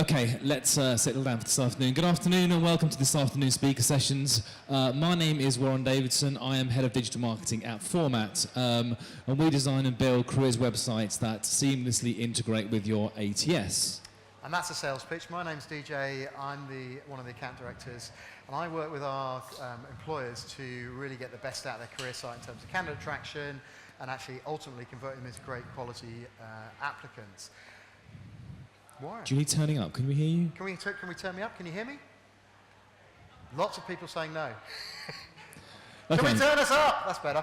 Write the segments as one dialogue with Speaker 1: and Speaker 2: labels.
Speaker 1: Okay, let's settle down for this afternoon. Good afternoon and welcome to this afternoon's speaker sessions. My name is Davidson. I am Head of Digital Marketing at Format, and we design and build careers websites that seamlessly integrate with your ATS.
Speaker 2: And that's a sales pitch. My name's DJ. I'm one of the account directors, and I work with our employers to really get the best out of their career site in terms of candidate attraction and actually ultimately convert them into great quality applicants. Warren.
Speaker 1: Do you need turning up? Can we hear you?
Speaker 2: Can we turn me up? Can you hear me? Lots of people saying no.
Speaker 1: Okay.
Speaker 2: Can we turn us up? That's better.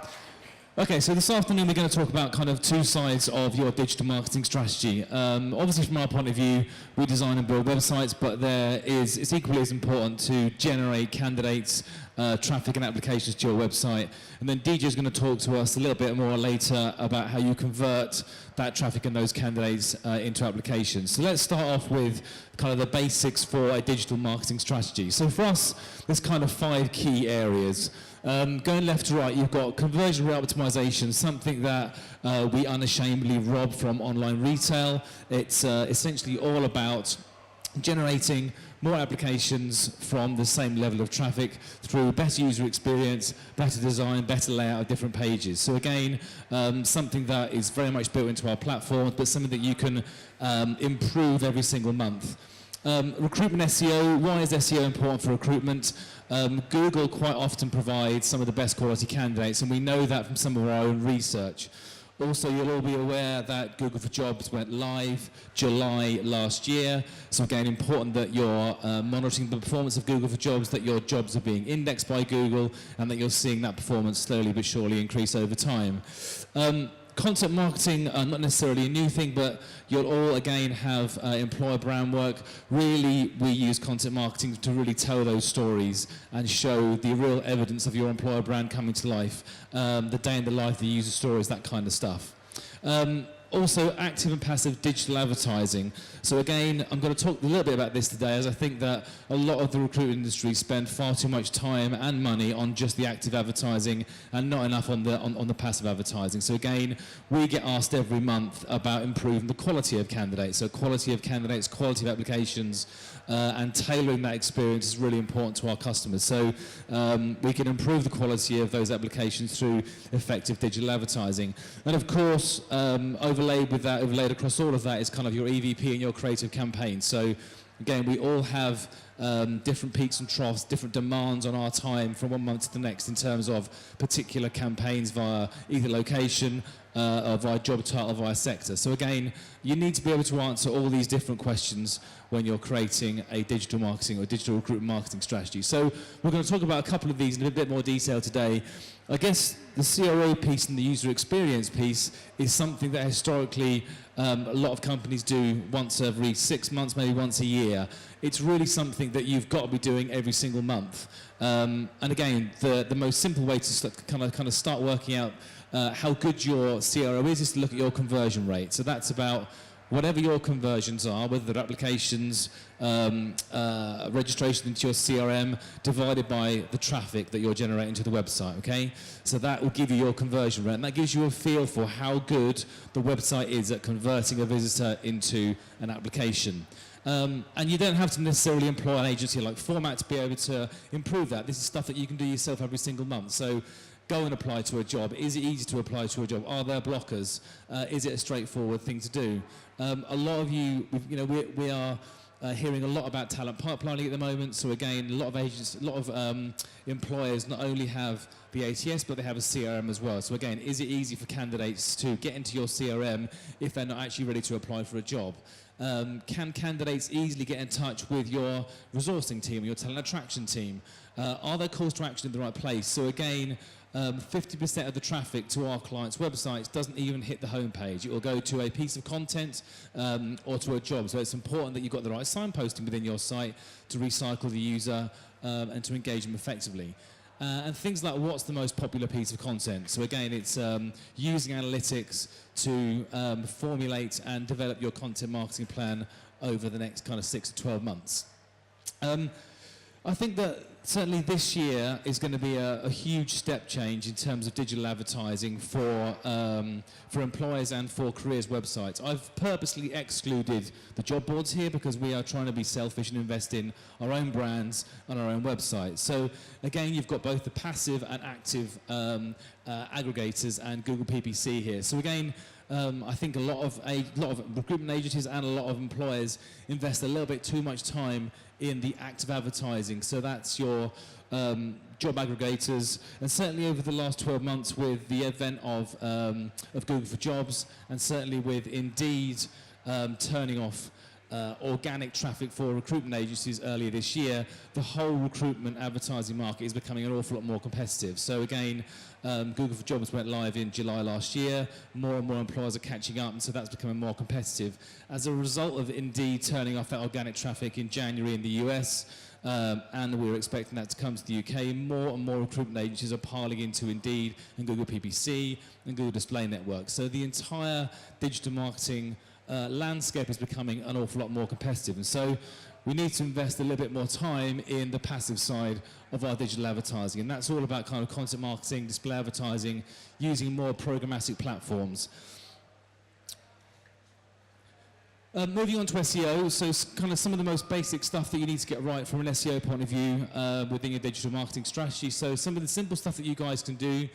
Speaker 1: Okay, so this afternoon we're going to talk about kind of two sides of your digital marketing strategy. Obviously from our point of view, we design and build websites, but it's equally as important to generate candidates, traffic and applications to your website. And then DJ is going to talk to us a little bit more later about how you convert that traffic and those candidates into applications. So let's start off with kind of the basics for a digital marketing strategy. So for us, there's kind of 5 key areas. Going left to right, you've got conversion rate optimization, something that we unashamedly rob from online retail. It's essentially all about generating more applications from the same level of traffic through better user experience, better design, better layout of different pages. So again, something that is very much built into our platform, but something that you can improve every single month. Recruitment SEO, why is SEO important for recruitment? Google quite often provides some of the best quality candidates, and we know that from some of our own research. Also, you'll all be aware that Google for Jobs went live July last year. So again, important that you're monitoring the performance of Google for Jobs, that your jobs are being indexed by Google, and that you're seeing that performance slowly but surely increase over time. Content marketing, not necessarily a new thing, but you'll all again have employer brand work. Really, we use content marketing to really tell those stories and show the real evidence of your employer brand coming to life, the day in the life, the user stories, that kind of stuff. Also, active and passive digital advertising. So again, I'm going to talk a little bit about this today, as I think that a lot of the recruitment industry spend far too much time and money on just the active advertising and not enough on the passive advertising. So again, we get asked every month about improving the quality of candidates. So quality of candidates, quality of applications, and tailoring that experience is really important to our customers. So we can improve the quality of those applications through effective digital advertising. And of course, overlaid across all of that is kind of your EVP and your creative campaign. So again, we all have different peaks and troughs, different demands on our time from one month to the next in terms of particular campaigns via either location, or via job title, or via sector. So again, you need to be able to answer all these different questions when you're creating a digital marketing or digital recruitment marketing strategy. So we're going to talk about a couple of these in a bit more detail today. I guess the CRO piece and the user experience piece is something that historically a lot of companies do once every 6 months, maybe once a year. It's really something that you've got to be doing every single month. And again, the most simple way to kind of start working out how good your CRO is to look at your conversion rate. So that's about whatever your conversions are, whether they're applications, registration into your CRM, divided by the traffic that you're generating to the website, okay? So that will give you your conversion rate, and that gives you a feel for how good the website is at converting a visitor into an application. And you don't have to necessarily employ an agency like Format to be able to improve that. This is stuff that you can do yourself every single month. So go and apply to a job. Is it easy to apply to a job? Are there blockers? Is it a straightforward thing to do? A lot of you, we are hearing a lot about talent pipelining at the moment. So again, a lot of agents, a lot of employers not only have the ATS, but they have a CRM as well. So again, is it easy for candidates to get into your CRM if they're not actually ready to apply for a job? Can candidates easily get in touch with your resourcing team, your talent attraction team? Are there calls to action in the right place? So again, 50% of the traffic to our clients' websites doesn't even hit the homepage. It will go to a piece of content or to a job. So it's important that you've got the right signposting within your site to recycle the user and to engage them effectively. And things like what's the most popular piece of content. So again, it's using analytics to formulate and develop your content marketing plan over the next kind of 6 to 12 months. I think that certainly this year is going to be a huge step change in terms of digital advertising for employers and for careers websites. I've purposely excluded the job boards here because we are trying to be selfish and invest in our own brands and our own websites. So again, you've got both the passive and active aggregators and Google PPC here. So again, I think a lot of recruitment agencies and a lot of employers invest a little bit too much time in the active advertising. So that's your job aggregators, and certainly over the last 12 months with the advent of Google for Jobs, and certainly with Indeed turning off organic traffic for recruitment agencies earlier this year, the whole recruitment advertising market is becoming an awful lot more competitive. So again, Google for Jobs went live in July last year. More and more employers are catching up, and so that's becoming more competitive. As a result of Indeed turning off that organic traffic in January in the US, and we're expecting that to come to the UK, more and more recruitment agencies are piling into Indeed and Google PPC and Google Display Network. So the entire digital marketing landscape is becoming an awful lot more competitive, and so we need to invest a little bit more time in the passive side of our digital advertising, and that's all about kind of content marketing, display advertising, using more programmatic platforms. Moving on to SEO, so kind of some of the most basic stuff that you need to get right from an SEO point of view within your digital marketing strategy. So some of the simple stuff that you guys can do,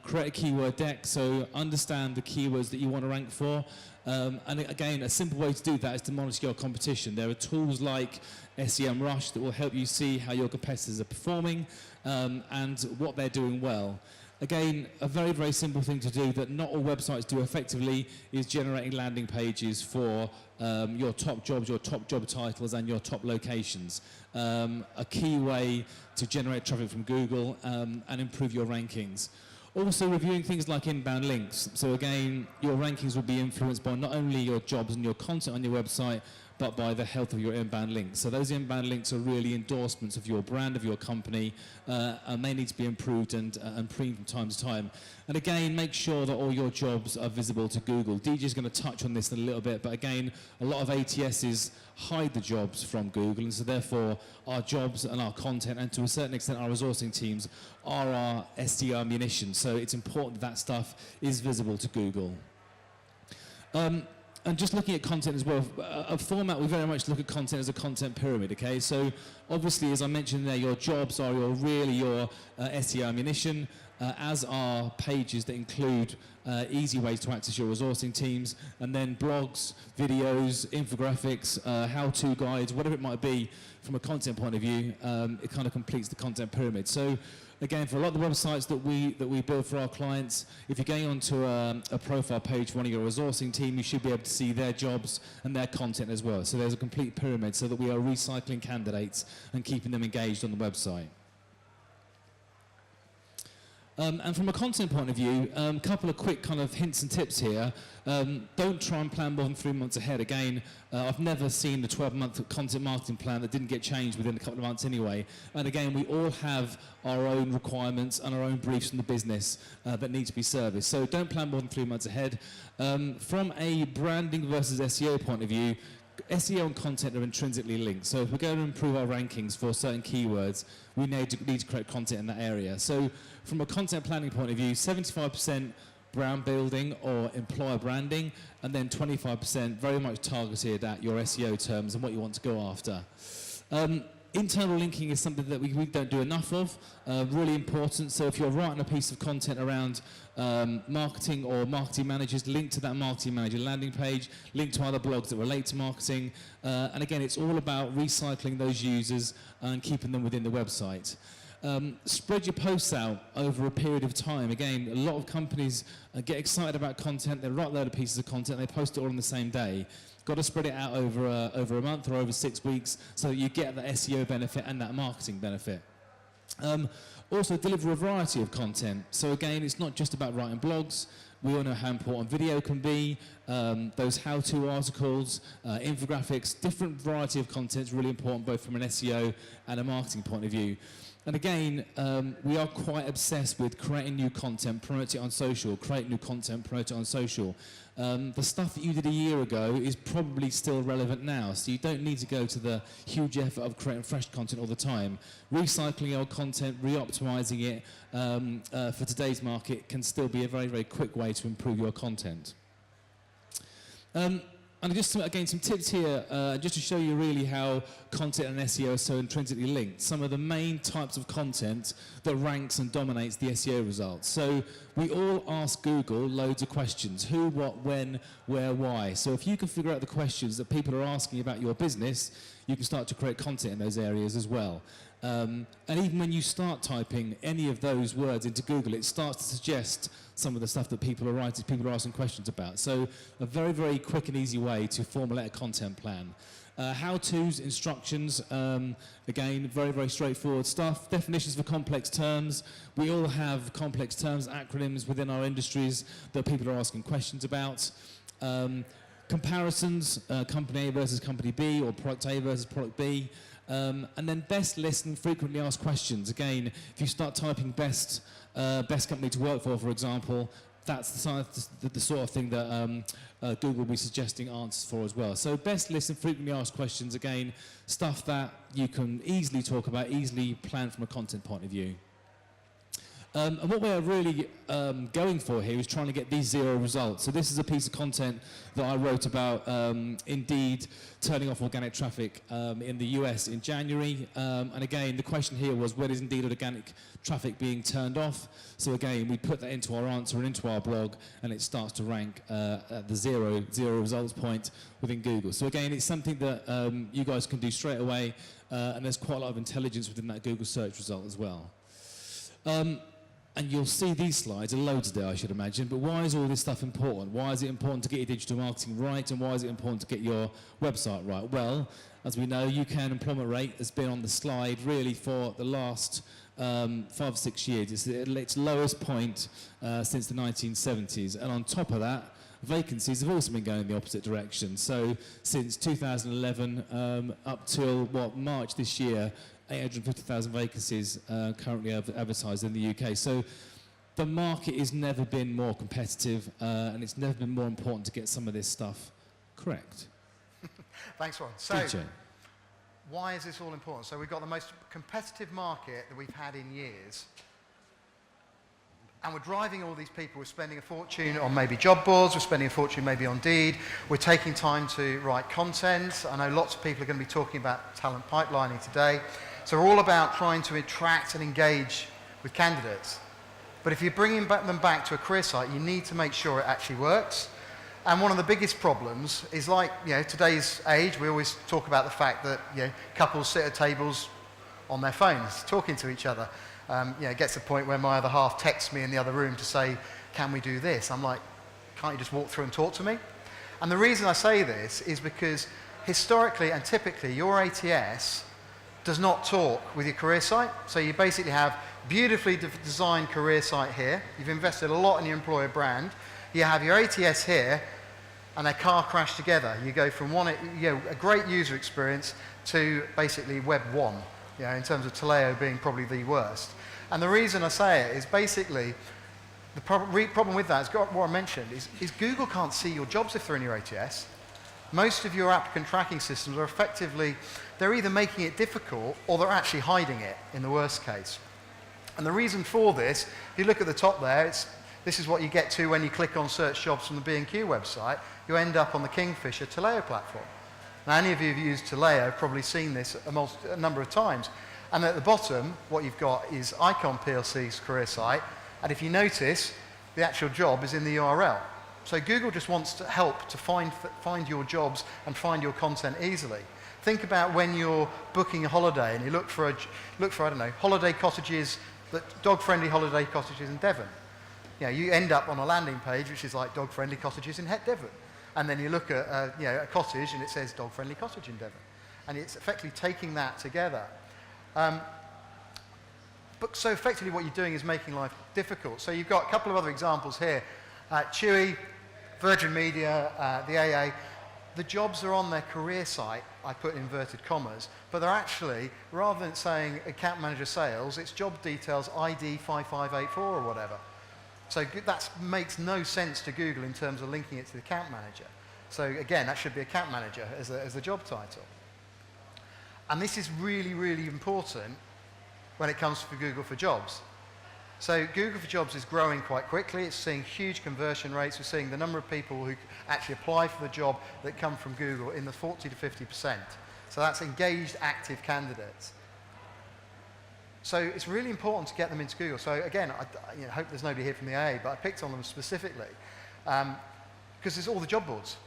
Speaker 1: create a keyword deck, so understand the keywords that you want to rank for. And again, a simple way to do that is to monitor your competition. There are tools like SEMrush that will help you see how your competitors are performing and what they're doing well. Again, a very, very simple thing to do that not all websites do effectively is generating landing pages for your top jobs, your top job titles, and your top locations. A key way to generate traffic from Google and improve your rankings. Also reviewing things like inbound links. So again, your rankings will be influenced by not only your jobs and your content on your website, but by the health of your inbound links. So those inbound links are really endorsements of your brand, of your company, and they need to be improved and preened from time to time. And again, make sure that all your jobs are visible to Google. DJ's going to touch on this in a little bit, but again, a lot of ATSs hide the jobs from Google, and so therefore our jobs and our content, and to a certain extent our resourcing teams, are our SEO ammunition. So it's important that that stuff is visible to Google. And just looking at content as well, a format, we very much look at content as a content pyramid, okay? So obviously, as I mentioned there, your jobs are really your SEO ammunition, as are pages that include easy ways to access your resourcing teams, and then blogs, videos, infographics, how-to guides, whatever it might be from a content point of view, it kind of completes the content pyramid. So again, for a lot of the websites that we build for our clients, if you're going onto a profile page for one of your resourcing team, you should be able to see their jobs and their content as well. So there's a complete pyramid so that we are recycling candidates and keeping them engaged on the website. And from a content point of view, a couple of quick kind of hints and tips here. Don't try and plan more than 3 months ahead. Again, I've never seen a 12-month content marketing plan that didn't get changed within a couple of months anyway. And again, we all have our own requirements and our own briefs from the business that need to be serviced. So don't plan more than 3 months ahead. From a branding versus SEO point of view, SEO and content are intrinsically linked. So if we're going to improve our rankings for certain keywords, we need to create content in that area. So from a content planning point of view, 75% brand building or employer branding, and then 25% very much targeted at your SEO terms and what you want to go after. Internal linking is something that we don't do enough of, really important. So if you're writing a piece of content around marketing or marketing managers, link to that marketing manager landing page, link to other blogs that relate to marketing. And again, it's all about recycling those users and keeping them within the website. Spread your posts out over a period of time. Again, a lot of companies get excited about content, they write a load of pieces of content, they post it all on the same day. Got to spread it out over a month or over 6 weeks so that you get the SEO benefit and that marketing benefit. Also, deliver a variety of content. So again, it's not just about writing blogs. We all know how important video can be. Those how-to articles, infographics, different variety of content is really important both from an SEO and a marketing point of view. And again, we are quite obsessed with creating new content, promote it on social, create new content, promote it on social. The stuff that you did a year ago is probably still relevant now, so you don't need to go to the huge effort of creating fresh content all the time. Recycling old content, re-optimizing it for today's market can still be a very, very quick way to improve your content. And just again, some tips here, just to show you really how content and SEO are so intrinsically linked. Some of the main types of content that ranks and dominates the SEO results. So we all ask Google loads of questions: who, what, when, where, why. So if you can figure out the questions that people are asking about your business, you can start to create content in those areas as well. And even when you start typing any of those words into Google, it starts to suggest some of the stuff that people are writing, people are asking questions about. So a very, very quick and easy way to formulate a content plan. How-tos, instructions, again, very, very straightforward stuff. Definitions for complex terms. We all have complex terms, acronyms within our industries that people are asking questions about. Comparisons, company A versus company B, or product A versus product B. And then best list and frequently asked questions. Again, if you start typing best company to work for example, that's the sort of thing that Google will be suggesting answers for as well. So best list and frequently asked questions, again, stuff that you can easily talk about, easily plan from a content point of view. And what we're really going for here is trying to get these 0 results. So this is a piece of content that I wrote about Indeed turning off organic traffic in the US in January. And again, the question here was, when is Indeed organic traffic being turned off? So again, we put that into our answer and into our blog, and it starts to rank at the zero results point within Google. So again, it's something that you guys can do straight away, and there's quite a lot of intelligence within that Google search result as well. And you'll see these slides, are loads today, I should imagine, but why is all this stuff important? Why is it important to get your digital marketing right, and why is it important to get your website right? Well, as we know, UK unemployment rate has been on the slide really for the last 5 or 6 years. It's at its lowest point since the 1970s, and on top of that, vacancies have also been going in the opposite direction. So since 2011 up till, March this year, 850,000 vacancies currently advertised in the UK. So the market has never been more competitive, and it's never been more important to get some of this stuff correct.
Speaker 2: Thanks, Ron. So, why is this all important? So we've got the most competitive market that we've had in years, and we're driving all these people. We're spending a fortune on maybe job boards, we're spending a fortune maybe on Indeed, we're taking time to write content. I know lots of people are going to be talking about talent pipelining today. So we're all about trying to attract and engage with candidates. But if you're bringing them back to a career site, you need to make sure it actually works. And one of the biggest problems is, like, today's age, we always talk about the fact that couples sit at tables on their phones talking to each other. It gets to the point where my other half texts me in the other room to say, can we do this? I'm like, can't you just walk through and talk to me? And the reason I say this is because historically and typically your ATS does not talk with your career site. So you basically have beautifully designed career site here. You've invested a lot in your employer brand. You have your ATS here, and they car crash together. You go from a great user experience to basically Web 1, in terms of Taleo being probably the worst. And the reason I say it is basically, the problem with that is, what I mentioned, is Google can't see your jobs if they're in your ATS. Most of your applicant tracking systems are effectively, they're either making it difficult or they're actually hiding it in the worst case. And the reason for this, if you look at the top there, this is what you get to when you click on search jobs from the B&Q website. You end up on the Kingfisher Taleo platform. Now, any of you who've used Taleo have probably seen this a number of times. And at the bottom, what you've got is Icon PLC's career site. And if you notice, the actual job is in the URL. So Google just wants to help to find your jobs and find your content easily. Think about when you're booking a holiday and you look for I don't know, holiday cottages, dog-friendly holiday cottages in Devon. You end up on a landing page which is like dog-friendly cottages in Devon. And then you look at a cottage and it says dog-friendly cottage in Devon. And it's effectively taking that together. So effectively what you're doing is making life difficult. So you've got a couple of other examples here. Chewy, Virgin Media, the AA. the jobs are on their career site, I put inverted commas, but they're actually, rather than saying account manager sales, it's job details ID 5584 or whatever. So that makes no sense to Google in terms of linking it to the account manager. So again, that should be account manager as the job title. And this is really, really important when it comes to Google for Jobs. So Google for Jobs is growing quite quickly. It's seeing huge conversion rates. We're seeing the number of people who actually apply for the job that come from Google in the 40 to 50%. So that's engaged, active candidates. So it's really important to get them into Google. So again, I hope there's nobody here from the AA, but I picked on them specifically because there's all the job boards.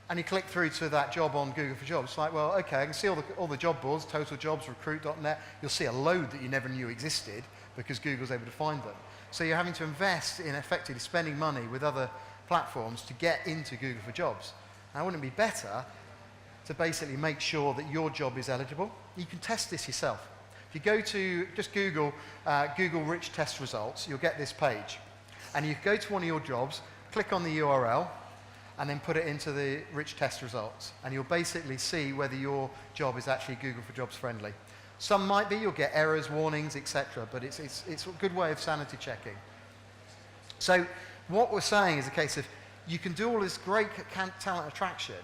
Speaker 2: And you click through to that job on Google for Jobs. It's like, well, okay, I can see all the job boards, Total Jobs, Recruit.net. You'll see a load that you never knew existed because Google's able to find them. So you're having to invest in effectively spending money with other platforms to get into Google for Jobs. Now, wouldn't it be better to basically make sure that your job is eligible? You can test this yourself. If you go to, just Google Rich Test Results, you'll get this page. And you go to one of your jobs, click on the URL, and then put it into the Rich Test Results. And you'll basically see whether your job is actually Google for Jobs friendly. Some might be, you'll get errors, warnings, etc., but it's a good way of sanity checking. So what we're saying is a case of you can do all this great talent attraction,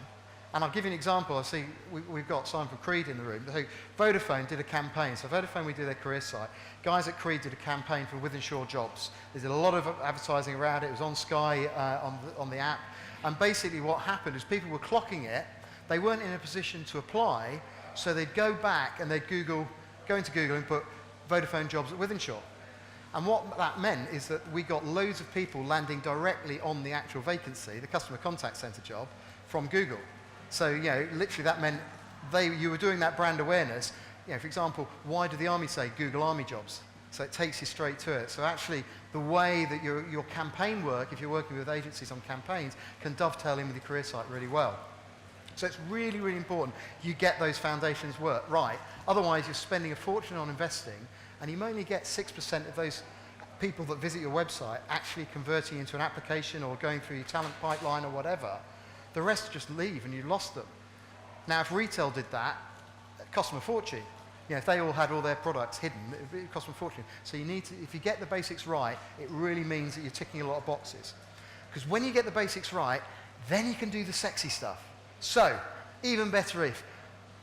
Speaker 2: and I'll give you an example. I see we've got Simon from Creed in the room. So Vodafone did a campaign. So Vodafone, we do their career site. Guys at Creed did a campaign for Withenshaw Jobs. They did a lot of advertising around it. It was on Sky on the app. And basically what happened is people were clocking it. They weren't in a position to apply, so they'd go back and they'd go into Google and put Vodafone jobs at Withenshaw. And what that meant is that we got loads of people landing directly on the actual vacancy, the customer contact center job, from Google. So, literally that meant you were doing that brand awareness. For example, why do the Army say Google Army jobs? So it takes you straight to it. So actually, the way that your campaign work, if you're working with agencies on campaigns, can dovetail in with your career site really well. So it's really, really important you get those foundations right. Otherwise, you're spending a fortune on investing, and you only get 6% of those people that visit your website actually converting into an application or going through your talent pipeline or whatever. The rest just leave, and you lost them. Now, if retail did that, it cost them a fortune. If they all had all their products hidden, it would cost them a fortune. So you need to, if you get the basics right, it really means that you're ticking a lot of boxes. Because when you get the basics right, then you can do the sexy stuff. So, even better if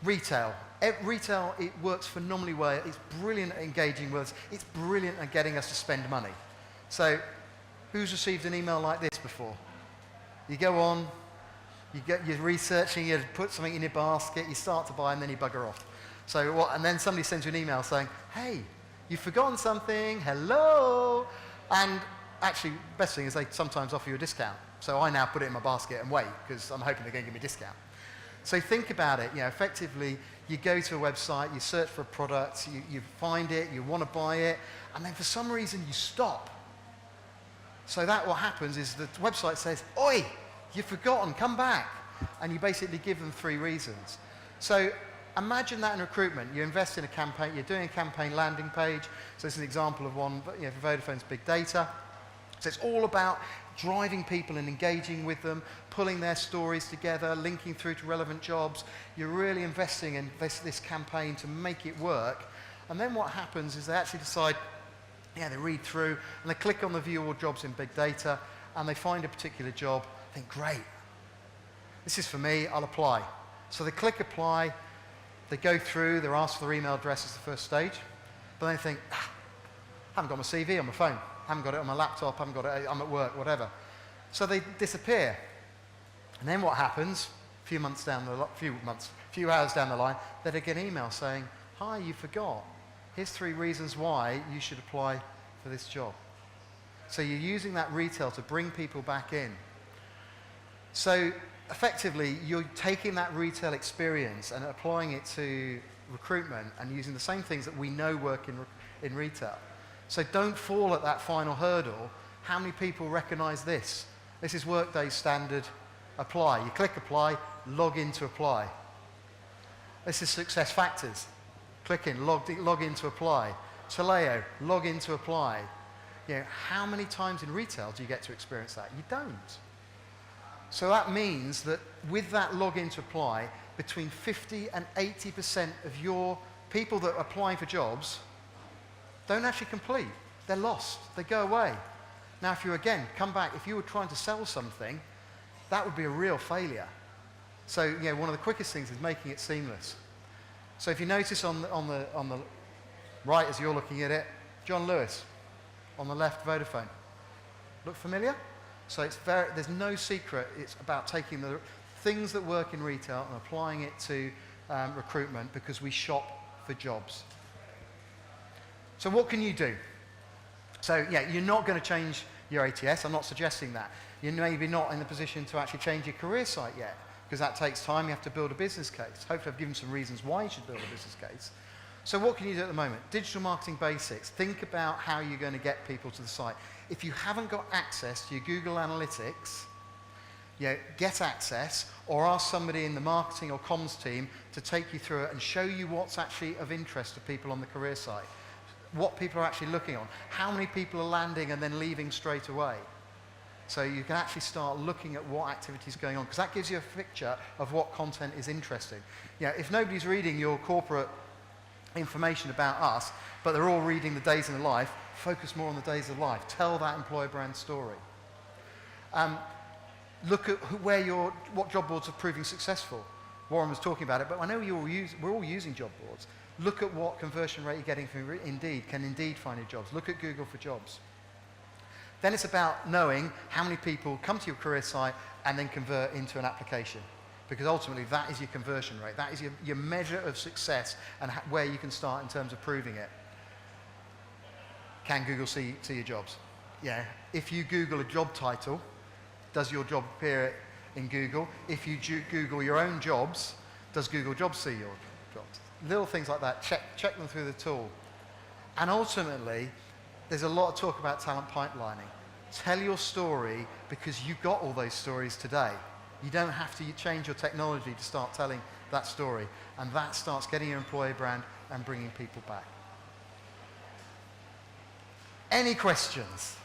Speaker 2: retail. Retail, it works phenomenally well. It's brilliant at engaging with us. It's brilliant at getting us to spend money. So, who's received an email like this before? You go on, you're researching, you put something in your basket, you start to buy, and then you bugger off. So what? And then somebody sends you an email saying, hey, you've forgotten something, hello. And actually, the best thing is they sometimes offer you a discount. So I now put it in my basket and wait, because I'm hoping they're going to give me a discount. So think about it. Effectively, you go to a website, you search for a product, you find it, you want to buy it, and then for some reason you stop. So that what happens is the website says, oi, you've forgotten, come back. And you basically give them 3 reasons. So imagine that in recruitment. You invest in a campaign, you're doing a campaign landing page. So this is an example of one, for Vodafone's big data. So it's all about driving people and engaging with them, pulling their stories together, linking through to relevant jobs. You're really investing in this campaign to make it work. And then what happens is they actually decide, they read through, and they click on the view all jobs in big data, and they find a particular job, think, great, this is for me, I'll apply. So they click apply, they go through, they're asked for their email address as the first stage, but then they think, I haven't got my CV on my phone, I haven't got it on my laptop, I haven't got it, I'm at work, whatever. So they disappear. And then what happens, a few hours down the line, they get an email saying, hi, you forgot. Here's 3 reasons why you should apply for this job. So you're using that retail to bring people back in. So effectively, you're taking that retail experience and applying it to recruitment and using the same things that we know work in retail. So don't fall at that final hurdle. How many people recognize this? This is Workday's standard apply. You click apply, log in to apply. This is Success Factors. Click in, log in to apply. Taleo, log in to apply. How many times in retail do you get to experience that? You don't. So that means that with that login to apply, between 50 and 80% of your people that are applying for jobs don't actually complete. They're lost. They go away. Now, if you, again, come back, if you were trying to sell something, that would be a real failure. So, you know, one of the quickest things is making it seamless. So if you notice on the right as you're looking at it, John Lewis. On the left, Vodafone. Look familiar? So there's no secret. It's about taking the things that work in retail and applying it to recruitment, because we shop for jobs. So what can you do? So yeah, you're not going to change your ATS. I'm not suggesting that. You're maybe not in the position to actually change your career site yet, because that takes time. You have to build a business case. Hopefully I've given some reasons why you should build a business case. So what can you do at the moment? Digital marketing basics. Think about how you're going to get people to the site. If you haven't got access to your Google Analytics, you know, get access, or ask somebody in the marketing or comms team to take you through it and show you what's actually of interest to people on the career site. What people are actually looking on. How many people are landing and then leaving straight away. So you can actually start looking at what activity is going on, because that gives you a picture of what content is interesting. You know, if nobody's reading your corporate information about us, but they're all reading the days in the life, focus more on the days of life. Tell that employer brand story. Look at what job boards are proving successful. Warren was talking about it, but I know we're all using job boards. Look at what conversion rate you're getting from Indeed. Can Indeed find you jobs? Look at Google for Jobs. Then it's about knowing how many people come to your career site and then convert into an application. Because ultimately that is your conversion rate. That is your measure of success and where you can start in terms of proving it. Can Google see your jobs? Yeah. If you Google a job title, does your job appear in Google? If you Google your own jobs, does Google Jobs see your jobs? Little things like that. Check them through the tool. And ultimately, there's a lot of talk about talent pipelining. Tell your story, because you've got all those stories today. You don't have to change your technology to start telling that story. And that starts getting your employer brand and bringing people back. Any questions?